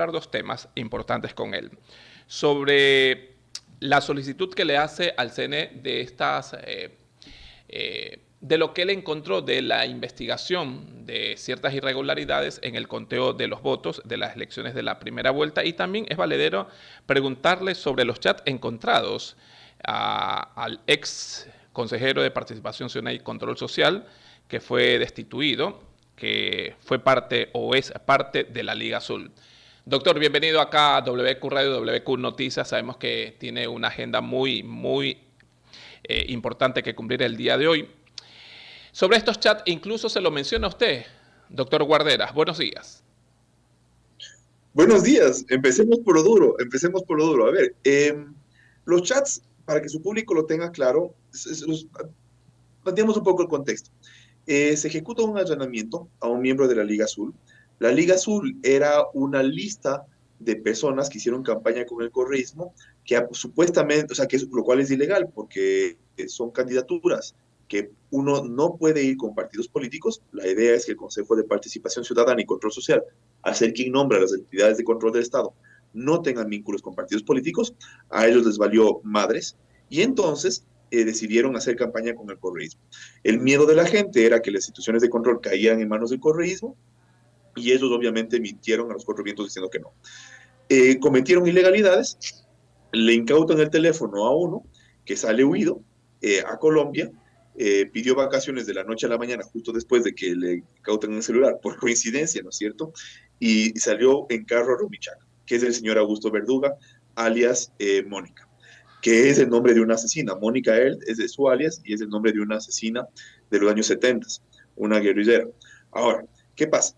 dos temas importantes con él. Sobre la solicitud que le hace al CNE de de lo que él encontró de la investigación de ciertas irregularidades en el conteo de los votos de las elecciones de la primera vuelta, y también es valedero preguntarle sobre los chats encontrados al ex consejero de Participación Ciudadana y Control Social, que fue destituido, que fue parte o es parte de la Liga Azul. Doctor, bienvenido acá a WQ Radio, WQ Noticias. Sabemos que tiene una agenda muy importante que cumplir el día de hoy. Sobre estos chats, incluso se lo menciona usted, doctor Guarderas. Buenos días. Buenos días, empecemos por lo duro, A ver, los chats, para que su público lo tenga claro, planteamos un poco el contexto. Se ejecuta un allanamiento a un miembro de la Liga Azul. La Liga Azul era una lista de personas que hicieron campaña con el correísmo, que supuestamente, o sea, lo cual es ilegal porque son candidaturas que uno no puede ir con partidos políticos. La idea es que el Consejo de Participación Ciudadana y Control Social, al ser quien nombra las entidades de control del Estado, no tengan vínculos con partidos políticos. A ellos les valió madres y entonces decidieron hacer campaña con el correísmo. El miedo de la gente era que las instituciones de control caían en manos del correísmo y ellos obviamente mintieron a los cuatro vientos diciendo que no. Cometieron ilegalidades, le incautan el teléfono a uno que sale huido a Colombia, pidió vacaciones de la noche a la mañana justo después de que le incauten el celular, por coincidencia, ¿no es cierto? Y salió en carro a Rumichaca, que es el señor Augusto Verduga, alias Mónica, que es el nombre de una asesina. Mónica Eld es de su alias y es el nombre de una asesina de los años 70, una guerrillera. Ahora, ¿qué pasa?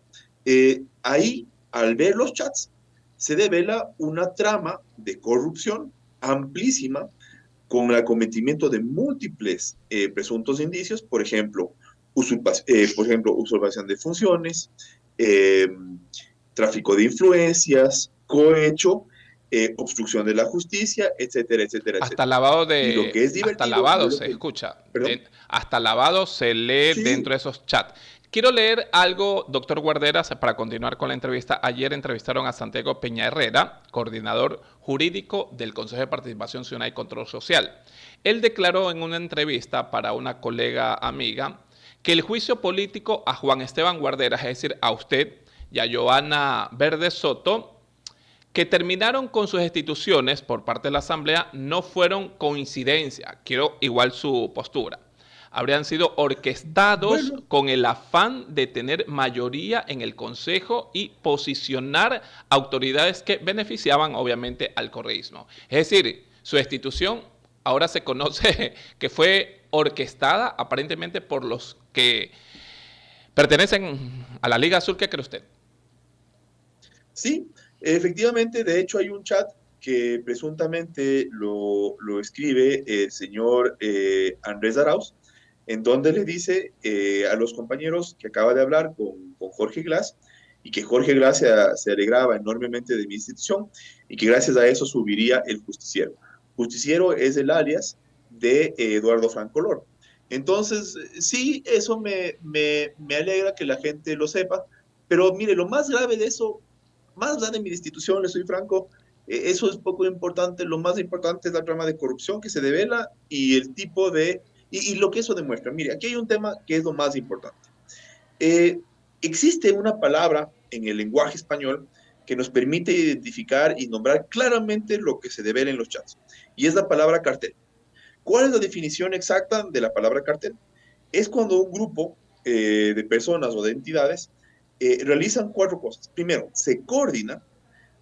Ahí, al ver los chats, se devela una trama de corrupción amplísima con el acometimiento de múltiples presuntos indicios, por ejemplo, usurpación de funciones, eh, tráfico de influencias, cohecho, obstrucción de la justicia, etcétera, etcétera, Hasta etcétera. lavado Y lo que es hasta divertido, lavado yo lo se que... escucha, ¿Perdón? hasta lavado se lee Sí, sí. dentro de esos chats. Quiero leer algo, doctor Guarderas, para continuar con la entrevista. Ayer entrevistaron a Santiago Peña Herrera, coordinador jurídico del Consejo de Participación Ciudadana y Control Social. Él declaró en una entrevista para una colega amiga que el juicio político a Juan Esteban Guarderas, es decir, a usted y a Joana Verde Soto, que terminaron con sus destituciones por parte de la Asamblea, no fueron coincidencia. Quiero igual su postura. Habrían sido orquestados Bueno, con el afán de tener mayoría en el Consejo y posicionar autoridades que beneficiaban obviamente al correísmo. Es decir, su destitución ahora se conoce que fue orquestada aparentemente por los que pertenecen a la Liga Azul. ¿Qué cree usted? sí, efectivamente, de hecho hay un chat que presuntamente lo escribe el señor Andrés Arauz, en donde le dice a los compañeros que acaba de hablar con Jorge Glass y que Jorge Glass se alegraba enormemente de mi institución y que gracias a eso subiría el justiciero. Justiciero es el alias de Eduardo Francolor. Entonces, sí, eso me alegra que la gente lo sepa, pero mire, lo más grave de eso, más allá de mi institución, le soy franco, eso es poco importante. Lo más importante es la trama de corrupción que se devela y el tipo de... Y lo que eso demuestra. Mire, aquí hay un tema que es lo más importante. Eh, Existe una palabra en el lenguaje español que nos permite identificar y nombrar claramente lo que se devela en los chats. Y es la palabra cartel. ¿Cuál es la definición exacta de la palabra cartel? Es cuando un grupo de personas o de entidades realizan cuatro cosas. Primero, se coordinan.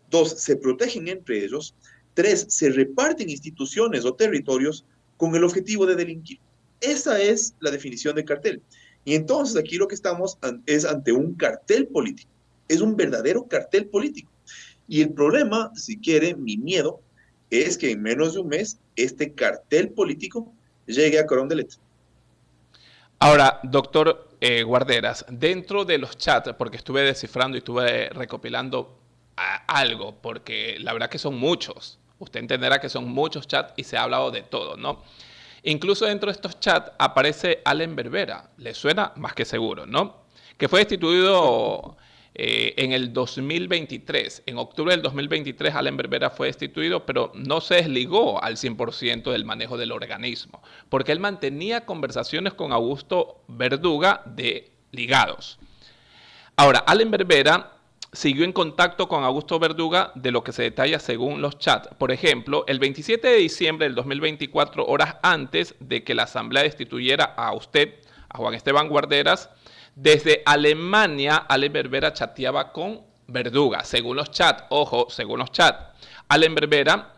Dos, se protegen entre ellos. Tres, se reparten instituciones o territorios con el objetivo de delinquir. Esa es la definición de cartel. Y entonces aquí lo que estamos es ante un cartel político. Es un verdadero cartel político. Y el problema, si quiere, mi miedo, es que en menos de un mes este cartel político llegue a Corón de Letra. Ahora, doctor Guarderas, dentro de los chats, porque estuve descifrando y estuve recopilando algo, porque la verdad que son muchos. Usted entenderá que son muchos chats y se ha hablado de todo, ¿no? Incluso dentro de estos chats aparece Allen Berbera. Le suena más que seguro, ¿no? Que fue destituido En el 2023, en octubre del 2023, Allen Berbera fue destituido, pero no se desligó al 100% del manejo del organismo, porque él mantenía conversaciones con Augusto Verduga de ligados. Ahora, Allen Berbera siguió en contacto con Augusto Verduga de lo que se detalla según los chats. Por ejemplo, el 27 de diciembre del 2024, horas antes de que la Asamblea destituyera a usted, a Juan Esteban Guarderas, desde Alemania, Allen Berbera chateaba con Verduga, según los chats. Ojo, según los chats. Allen Berbera,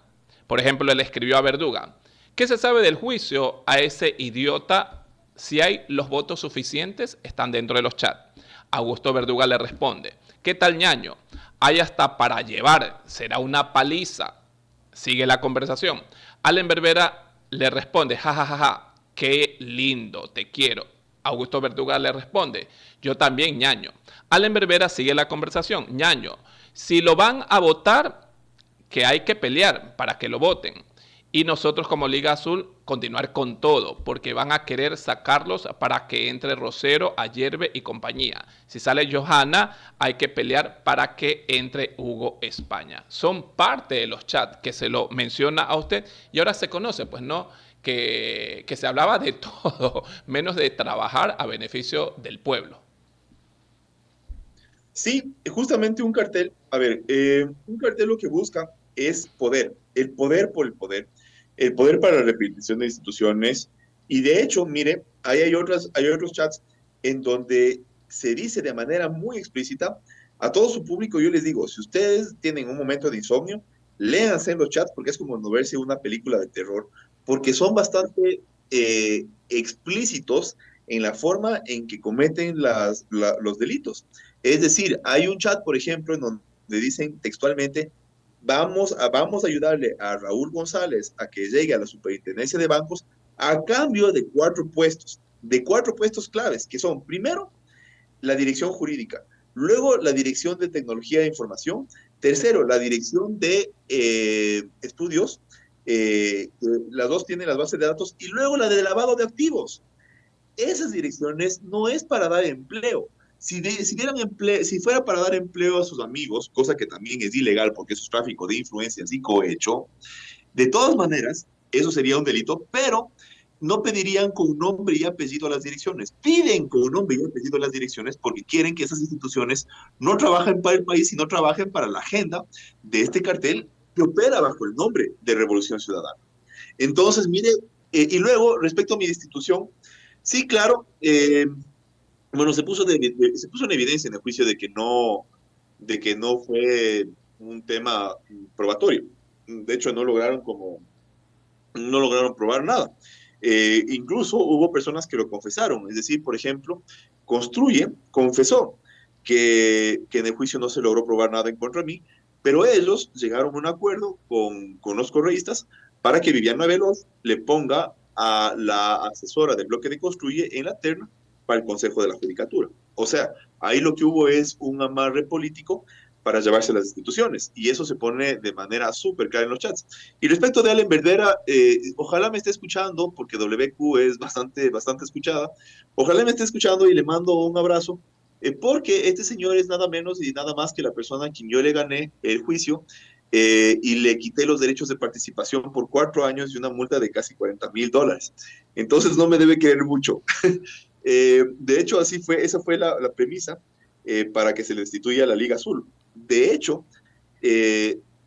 por ejemplo, le escribió a Verduga: ¿qué se sabe del juicio a ese idiota? Si hay los votos suficientes, están dentro de los chats. Augusto Verduga le responde: ¿qué tal, ñaño? Hay hasta para llevar, será una paliza. Sigue la conversación. Allen Berbera le responde: ja, qué lindo, te quiero. Augusto Verduga le responde: yo también, ñaño. Allen Berbera sigue la conversación: ñaño, si lo van a votar, que hay que pelear para que lo voten. Y nosotros como Liga Azul continuar con todo, porque van a querer sacarlos para que entre Rosero, Ayerbe y compañía. Si sale Johanna, hay que pelear para que entre Hugo España. Son parte de los chats que se lo menciona a usted y ahora se conoce, pues no, que se hablaba de todo, menos de trabajar a beneficio del pueblo. Sí, justamente un cartel, a ver, un cartel lo que busca es poder, el poder por el poder para la repetición de instituciones. Y de hecho, mire, ahí hay otros chats en donde se dice de manera muy explícita a todo su público. Yo les digo, si ustedes tienen un momento de insomnio, léanse en los chats porque es como no verse una película de terror, porque son bastante explícitos en la forma en que cometen los delitos. Es decir, hay un chat, por ejemplo, en donde dicen textualmente: vamos a ayudarle a Raúl González a que llegue a la superintendencia de bancos a cambio de cuatro puestos claves, que son, primero, la dirección jurídica, luego la dirección de tecnología de información, tercero, la dirección de estudios, las dos tienen las bases de datos, y luego la de lavado de activos. Esas direcciones no es para dar empleo. Si fuera para dar empleo a sus amigos, cosa que también es ilegal porque eso es tráfico de influencias y cohecho, de todas maneras, eso sería un delito, pero no pedirían con nombre y apellido las direcciones. Piden con nombre y apellido las direcciones porque quieren que esas instituciones no trabajen para el país, sino trabajen para la agenda de este cartel que opera bajo el nombre de Revolución Ciudadana. Entonces, mire, y luego, respecto a mi institución, sí, claro, bueno, se puso en evidencia en el juicio de que no fue un tema probatorio. De hecho, no lograron probar nada. Incluso hubo personas que lo confesaron. Es decir, por ejemplo, confesó que en el juicio no se logró probar nada en contra de mí, pero ellos llegaron a un acuerdo con los correístas para que Viviana Veloz le ponga a la asesora del bloque de Construye en la terna para el Consejo de la Judicatura. O sea, ahí lo que hubo es un amarre político para llevarse las instituciones, y eso se pone de manera súper clara en los chats. Y respecto de Allen Verdera, ojalá me esté escuchando, porque WQ es bastante escuchada, ojalá me esté escuchando y le mando un abrazo, porque este señor es nada menos y nada más que la persona a quien yo le gané el juicio y le quité los derechos de participación por 4 años y una multa de casi $40,000. Entonces no me debe querer mucho. De hecho, esa fue la premisa para que se le destituya a la Liga Azul. De hecho,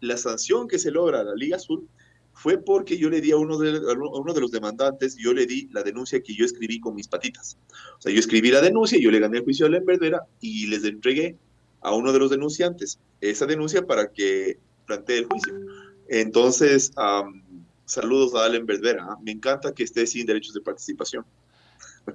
la sanción que se logra a la Liga Azul fue porque yo le di a uno de los demandantes, yo le di la denuncia que yo escribí con mis patitas. O sea, yo escribí la denuncia, yo le gané el juicio a la Verdera y les entregué a uno de los denunciantes esa denuncia para que plantee el juicio. Entonces, saludos a Allen Verdera. Me encanta que esté sin derechos de participación.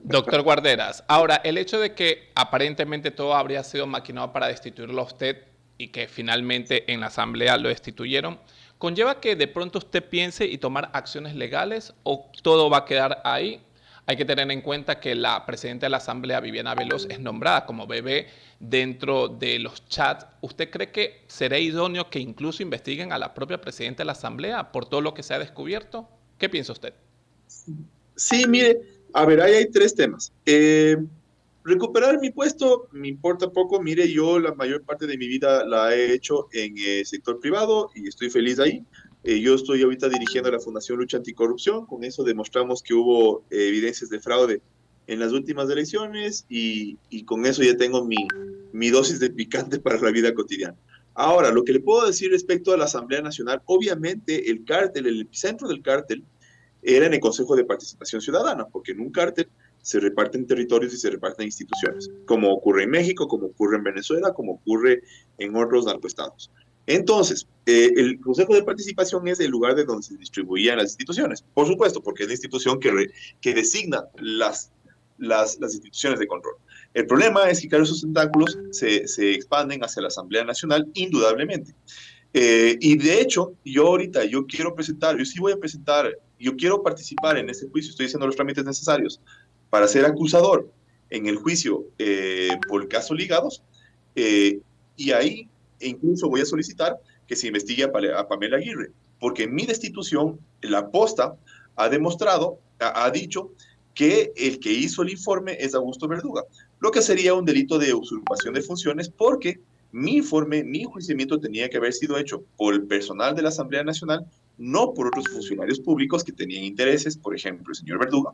Doctor Guarderas, ahora, el hecho de que aparentemente todo habría sido maquinado para destituirlo a usted y que finalmente en la Asamblea lo destituyeron, ¿conlleva que de pronto usted piense y tomar acciones legales o todo va a quedar ahí? Hay que tener en cuenta que la presidenta de la Asamblea, Viviana Veloz, es nombrada como bebé dentro de los chats. ¿Usted cree que será idóneo que incluso investiguen a la propia presidenta de la Asamblea por todo lo que se ha descubierto? ¿Qué piensa usted? Sí, mire, a ver, ahí hay tres temas. Recuperar mi puesto me importa poco. Mire, yo la mayor parte de mi vida la he hecho en el sector privado y estoy feliz ahí. Yo estoy ahorita dirigiendo la Fundación Lucha Anticorrupción. Con eso demostramos que hubo evidencias de fraude en las últimas elecciones y con eso ya tengo mi dosis de picante para la vida cotidiana. Ahora, lo que le puedo decir respecto a la Asamblea Nacional, obviamente el cártel, el epicentro del cártel, era en el Consejo de Participación Ciudadana, porque en un cártel se reparten territorios y se reparten instituciones, como ocurre en México, como ocurre en Venezuela, como ocurre en otros narcoestados. Entonces, el Consejo de Participación es el lugar de donde se distribuían las instituciones, por supuesto, porque es la institución que designa las instituciones de control. El problema es que, claro, esos tentáculos se expanden hacia la Asamblea Nacional, indudablemente. Y de hecho, yo ahorita, yo quiero presentar, yo sí voy a presentar, yo quiero participar en ese juicio, estoy haciendo los trámites necesarios para ser acusador en el juicio por el caso Ligados, eh, y ahí incluso voy a solicitar que se investigue a Pamela Aguirre, porque en mi destitución, la posta ha demostrado, ha dicho que el que hizo el informe es Augusto Verduga, lo que sería un delito de usurpación de funciones porque mi informe, mi enjuiciamiento tenía que haber sido hecho por el personal de la Asamblea Nacional, no por otros funcionarios públicos que tenían intereses, por ejemplo, el señor Verduga.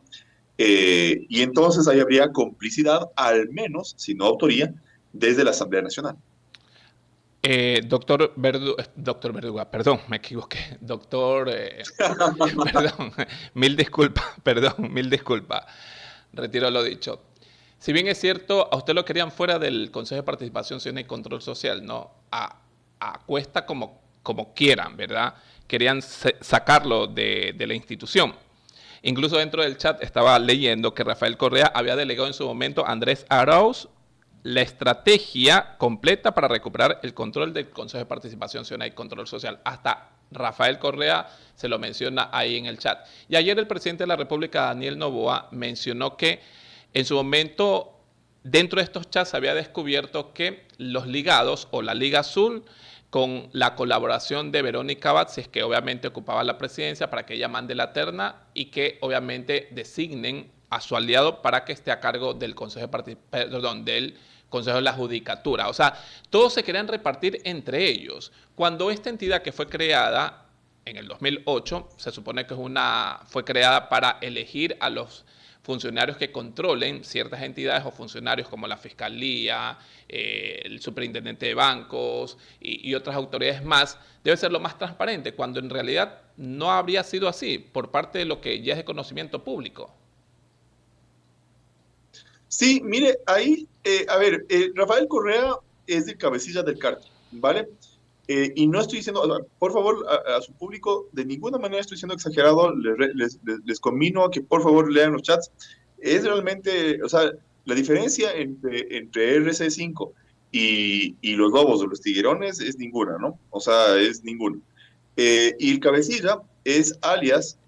Y entonces ahí habría complicidad, al menos, si no autoría, desde la Asamblea Nacional. Doctor Verduga, perdón, me equivoqué. Perdón, mil disculpas, perdón, mil disculpas. Retiro lo dicho. Si bien es cierto, a usted lo querían fuera del Consejo de Participación Ciudadana y Control Social, ¿no? A cuesta como quieran, ¿verdad? Querían sacarlo de la institución. Incluso dentro del chat estaba leyendo que Rafael Correa había delegado en su momento a Andrés Arauz la estrategia completa para recuperar el control del Consejo de Participación Ciudadana y Control Social. Hasta Rafael Correa se lo menciona ahí en el chat. Y ayer el presidente de la República, Daniel Noboa, mencionó que en su momento dentro de estos chats se había descubierto que los ligados o la Liga Azul con la colaboración de Verónica Abad, si es que obviamente ocupaba la presidencia, para que ella mande la terna y que obviamente designen a su aliado para que esté a cargo del Consejo del Consejo de la Judicatura. O sea, todos se querían repartir entre ellos. Cuando esta entidad que fue creada en el 2008, se supone que fue creada para elegir a los funcionarios que controlen ciertas entidades o funcionarios como la Fiscalía, el Superintendente de Bancos y otras autoridades más, debe ser lo más transparente, cuando en realidad no habría sido así por parte de lo que ya es de conocimiento público. Sí, mire, ahí, a ver, Rafael Correa es el cabecilla del cártel, ¿vale? Y no estoy diciendo, o sea, por favor, a su público, de ninguna manera estoy siendo exagerado, les conmino a que por favor lean los chats. Es realmente, o sea, la diferencia entre RC5 y los lobos o los tiguerones es ninguna, ¿no? O sea, es ninguna. Y el cabecilla es alias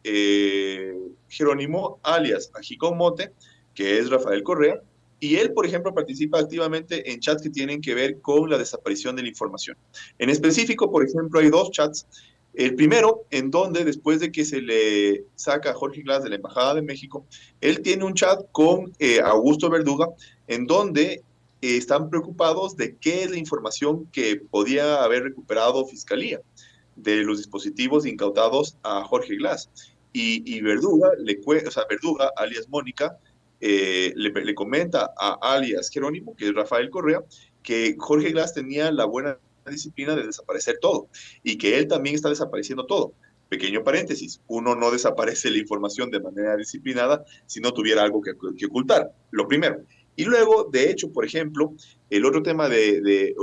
Jerónimo, alias Ajicón Mote, que es Rafael Correa, y él, por ejemplo, participa activamente en chats que tienen que ver con la desaparición de la información. En específico, por ejemplo, hay dos chats. El primero, en donde después de que se le saca a Jorge Glass de la Embajada de México, él tiene un chat con Augusto Verduga, en donde están preocupados de qué es la información que podía haber recuperado Fiscalía de los dispositivos incautados a Jorge Glass. Y Verduga, o sea, Verduga, alias Mónica, le comenta a alias Jerónimo, que es Rafael Correa, que Jorge Glass tenía la buena disciplina de desaparecer todo y que él también está desapareciendo todo. Pequeño paréntesis, uno no desaparece la información de manera disciplinada si no tuviera algo que ocultar, lo primero. Y luego, de hecho, por ejemplo, el otro tema de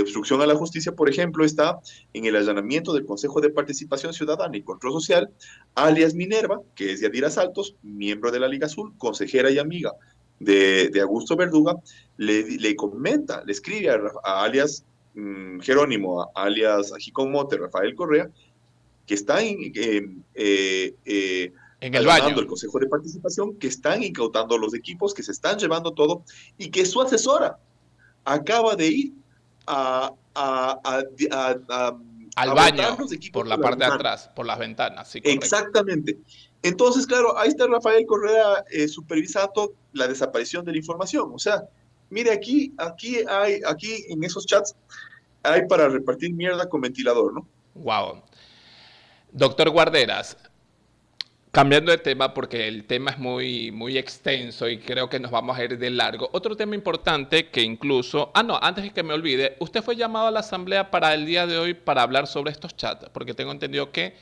obstrucción a la justicia, por ejemplo, está en el allanamiento del Consejo de Participación Ciudadana y Control Social, alias Minerva, que es Yadira Saltos, miembro de la Liga Azul, consejera y amiga de Augusto Verduga, le comenta, le escribe a alias Jerónimo, alias Ajicón Mote, Rafael Correa, que están En el allanando baño. el Consejo de Participación, que están incautando los equipos, que se están llevando todo y que su asesora acaba de ir a, a, a, a, Al a botar baño, los equipos por por la las parte de ventanas. atrás, por las ventanas, sí, correcto. Exactamente. Entonces, claro, ahí está Rafael Correa supervisando la desaparición de la información. O sea, mire, aquí en esos chats hay para repartir mierda con ventilador, ¿no? Wow. Doctor Guarderas, cambiando de tema porque el tema es muy extenso y creo que nos vamos a ir de largo. Otro tema importante que incluso... Ah, no, antes de que me olvide, usted fue llamado a la asamblea para el día de hoy para hablar sobre estos chats, porque tengo entendido que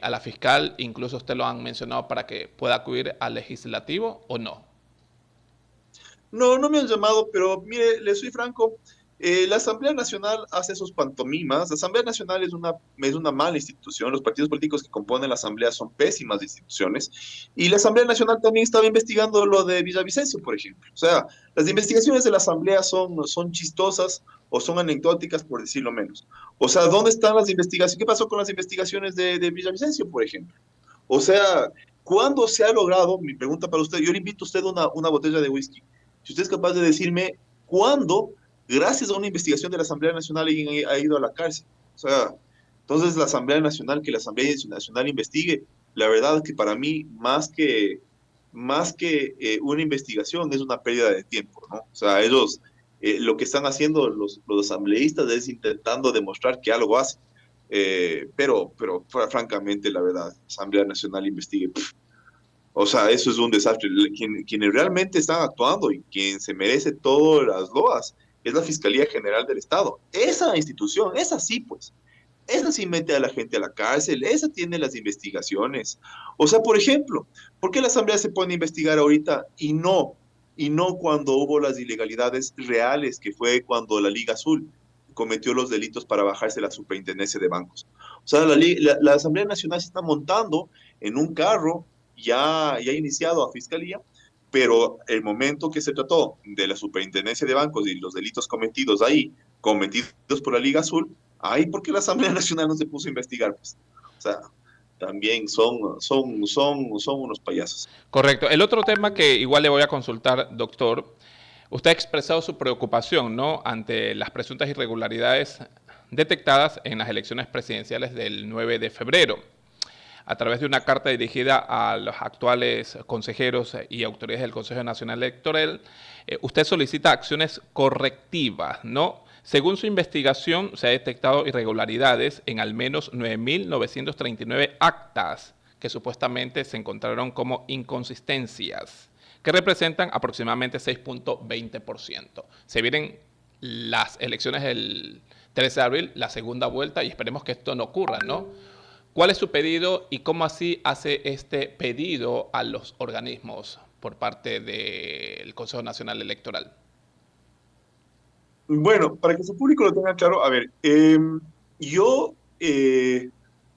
a la fiscal incluso usted lo han mencionado para que pueda acudir al legislativo o no. No, no me han llamado, pero mire, le soy franco. La Asamblea Nacional hace sus pantomimas. La Asamblea Nacional es una mala institución. Los partidos políticos que componen la Asamblea son pésimas instituciones. Y la Asamblea Nacional también estaba investigando lo de Villavicencio, por ejemplo. O sea, las investigaciones de la Asamblea son chistosas o son anecdóticas, por decirlo menos. O sea, ¿dónde están las investigaciones? ¿Qué pasó con las investigaciones de Villavicencio, por ejemplo? O sea, ¿cuándo se ha logrado? Mi pregunta para usted, yo le invito a usted una botella de whisky. Si usted es capaz de decirme cuándo, gracias a una investigación de la Asamblea Nacional, alguien ha ido a la cárcel. O sea, entonces la Asamblea Nacional, que la Asamblea Nacional investigue, la verdad es que para mí, más que una investigación, es una pérdida de tiempo, ¿no? O sea, ellos, lo que están haciendo los asambleístas es intentando demostrar que algo hacen. Pero francamente, la verdad, la Asamblea Nacional investigue. O sea, eso es un desastre. Quienes realmente están actuando y quien se merece todas las loas es la Fiscalía General del Estado. Esa institución, esa sí, pues. Esa sí mete a la gente a la cárcel, esa tiene las investigaciones. O sea, por ejemplo, ¿por qué la Asamblea se pone a investigar ahorita y no cuando hubo las ilegalidades reales, que fue cuando la Liga Azul cometió los delitos para bajarse la superintendencia de bancos? O sea, la Asamblea Nacional se está montando en un carro ya iniciado a fiscalía, pero el momento que se trató de la superintendencia de bancos y los delitos cometidos ahí, cometidos por la Liga Azul, ay, ¿por qué la Asamblea Nacional no se puso a investigar? Pues, o sea, también son unos payasos. Correcto. El otro tema que igual le voy a consultar, doctor, usted ha expresado su preocupación, ¿no?, ante las presuntas irregularidades detectadas en las elecciones presidenciales del 9 de febrero. A través de una carta dirigida a los actuales consejeros y autoridades del Consejo Nacional Electoral, usted solicita acciones correctivas, ¿no? Según su investigación, se ha detectado irregularidades en al menos 9.939 actas que supuestamente se encontraron como inconsistencias, que representan aproximadamente 6.20%. Se vienen las elecciones del 13 de abril, la segunda vuelta, y esperemos que esto no ocurra, ¿no? ¿Cuál es su pedido y cómo así hace este pedido a los organismos por parte del Consejo Nacional Electoral? Bueno, para que su público lo tenga claro, a ver, yo, eh,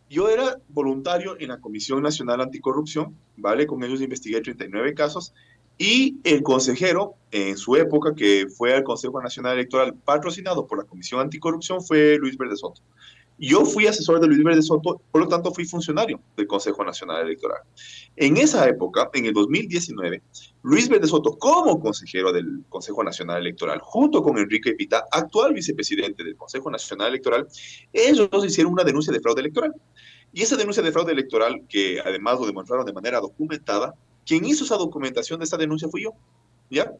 yo era voluntario en la Comisión Nacional Anticorrupción, ¿vale? Con ellos investigué 39 casos y el consejero en su época, que fue al Consejo Nacional Electoral patrocinado por la Comisión Anticorrupción, fue Luis Verde Soto. Yo fui asesor de Luis Verde Soto, por lo tanto fui funcionario del Consejo Nacional Electoral. En esa época, en el 2019, Luis Verde Soto, como consejero del Consejo Nacional Electoral, junto con Enrique Pita, actual vicepresidente del Consejo Nacional Electoral, ellos hicieron una denuncia de fraude electoral. Y esa denuncia de fraude electoral, que además lo demostraron de manera documentada, quien hizo esa documentación de esa denuncia fui yo. ¿Ya?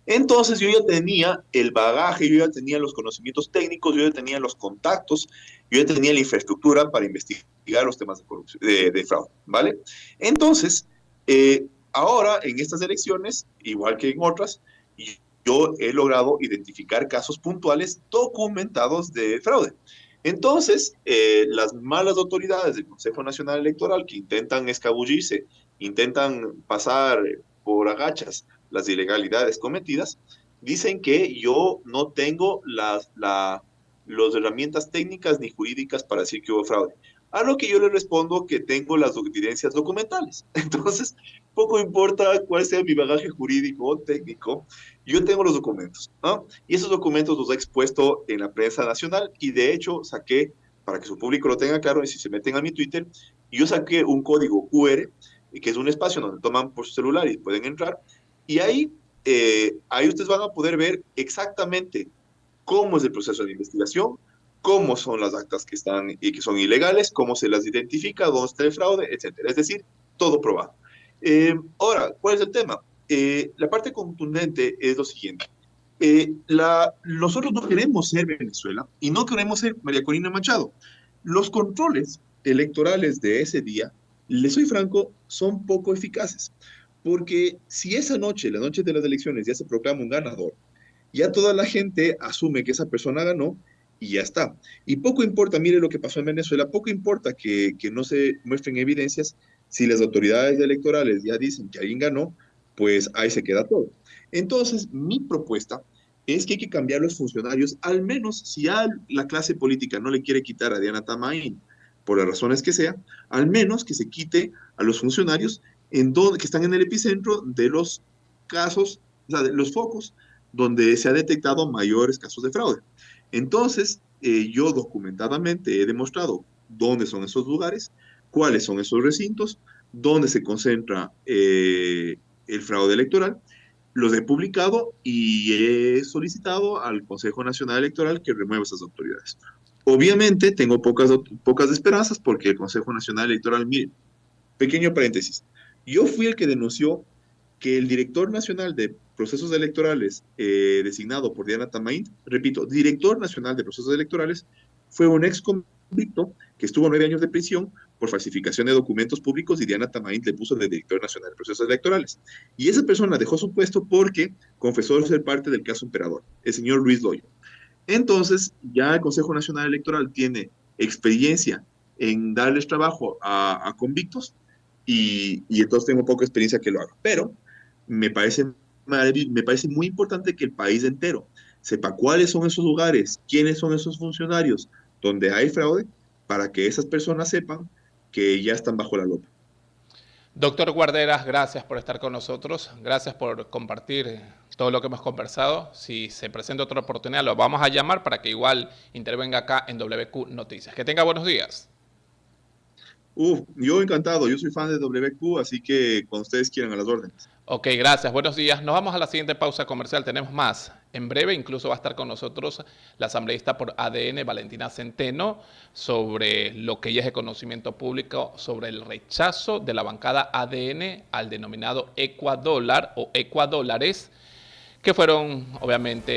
Entonces yo ya tenía el bagaje, yo ya tenía los conocimientos técnicos, yo ya tenía los contactos, yo ya tenía la infraestructura para investigar los temas de corrupción, de fraude, ¿vale? Entonces, ahora en estas elecciones, igual que en otras, yo he logrado identificar casos puntuales documentados de fraude. Entonces, las malas autoridades del Consejo Nacional Electoral que intentan escabullirse, intentan pasar por agachas las ilegalidades cometidas, dicen que yo no tengo las herramientas técnicas ni jurídicas para decir que hubo fraude. A lo que yo le respondo que tengo las evidencias documentales. Entonces, poco importa cuál sea mi bagaje jurídico o técnico, yo tengo los documentos, ¿no? Y esos documentos los he expuesto en la prensa nacional y de hecho saqué, para que su público lo tenga claro, y si se meten a mi Twitter, yo saqué un código QR, que es un espacio donde toman por su celular y pueden entrar, y ahí ustedes van a poder ver exactamente cómo es el proceso de investigación, cómo son las actas que están y que son ilegales, cómo se las identifica, dónde está el fraude, etcétera. Es decir, todo probado. Ahora, ¿cuál es el tema? La parte contundente es lo siguiente. Nosotros no queremos ser Venezuela y no queremos ser María Corina Machado. Los controles electorales de ese día, les soy franco, son poco eficaces. Porque si esa noche, la noche de las elecciones, ya se proclama un ganador, ya toda la gente asume que esa persona ganó y ya está. Y poco importa, mire lo que pasó en Venezuela, poco importa que no se muestren evidencias, si las autoridades electorales ya dicen que alguien ganó, pues ahí se queda todo. Entonces, mi propuesta es que hay que cambiar los funcionarios, al menos si a la clase política no le quiere quitar a Diana Tamain, por las razones que sea, al menos que se quite a los funcionarios que están en el epicentro de los casos, o sea, de los focos donde se ha detectado mayores casos de fraude. Entonces, yo documentadamente he demostrado dónde son esos lugares, cuáles son esos recintos, dónde se concentra el fraude electoral. Los he publicado y he solicitado al Consejo Nacional Electoral que remueva esas autoridades. Obviamente tengo pocas esperanzas porque el Consejo Nacional Electoral, mire, pequeño paréntesis, yo fui el que denunció que el director nacional de procesos electorales designado por Diana Tamain, repito, director nacional de procesos electorales, fue un ex convicto que estuvo 9 años de prisión por falsificación de documentos públicos y Diana Tamain le puso de director nacional de procesos electorales. Y esa persona dejó su puesto porque confesó ser parte del caso Emperador, el señor Luis Loyo. Entonces, ya el Consejo Nacional Electoral tiene experiencia en darles trabajo a convictos y entonces tengo poca experiencia que lo haga. Pero me parece muy importante que el país entero sepa cuáles son esos lugares, quiénes son esos funcionarios donde hay fraude, para que esas personas sepan que ya están bajo la lupa. Doctor Guarderas, gracias por estar con nosotros, gracias por compartir todo lo que hemos conversado. Si se presenta otra oportunidad, lo vamos a llamar para que igual intervenga acá en WQ Noticias. Que tenga buenos días. Yo encantado, yo soy fan de WQ, así que cuando ustedes quieran a las órdenes. Ok, gracias, buenos días. Nos vamos a la siguiente pausa comercial, tenemos más. En breve incluso va a estar con nosotros la asambleísta por ADN, Valentina Centeno, sobre lo que ella es de conocimiento público, sobre el rechazo de la bancada ADN al denominado Ecuadólar o Ecuadólares, que fueron obviamente